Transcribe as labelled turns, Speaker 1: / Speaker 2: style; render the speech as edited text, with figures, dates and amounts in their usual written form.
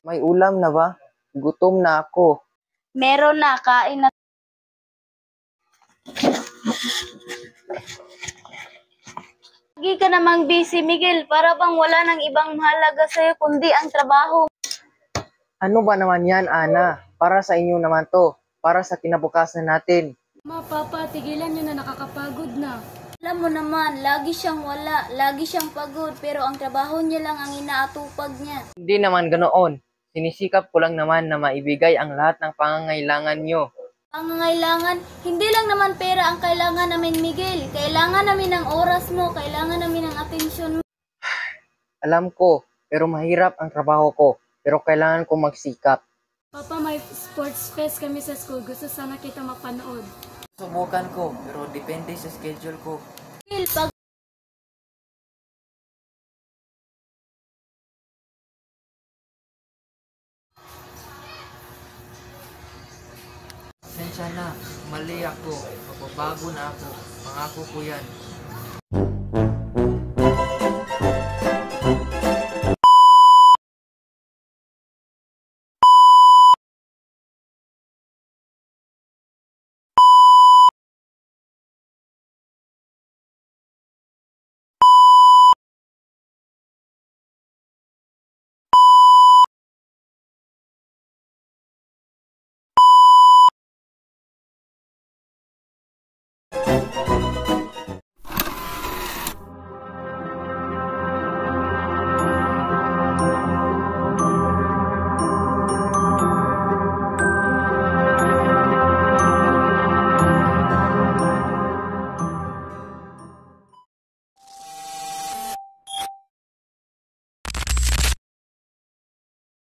Speaker 1: May ulam na ba? Gutom na ako.
Speaker 2: Meron na, kain na. Lagi ka namang busy, Miguel. Para bang wala nang ibang mahalaga sa'yo kundi ang trabaho.
Speaker 1: Ano ba naman yan, Ana? Para sa inyo naman to. Para sa kinabukasan natin.
Speaker 3: Papa, tigilan nyo na, nakakapagod na.
Speaker 2: Alam mo naman, lagi siyang wala, lagi siyang pagod, pero ang trabaho niya lang ang inaatupag niya.
Speaker 1: Hindi naman ganoon. Sinisikap ko lang naman na maibigay ang lahat ng pangangailangan nyo.
Speaker 2: Pangangailangan, hindi lang naman pera ang kailangan namin, Miguel. Kailangan namin ng oras mo, kailangan namin ng atensyon mo.
Speaker 1: Alam ko, pero mahirap ang trabaho ko. Pero kailangan ko magsikap.
Speaker 3: Papa, may sports fest kami sa school. Gusto sana kita mapanood.
Speaker 1: Subukan ko, pero depende sa schedule ko.
Speaker 2: Miguel, pag
Speaker 1: Pasensya na, mali ako. Magbabago na ako. Pangako ko yan.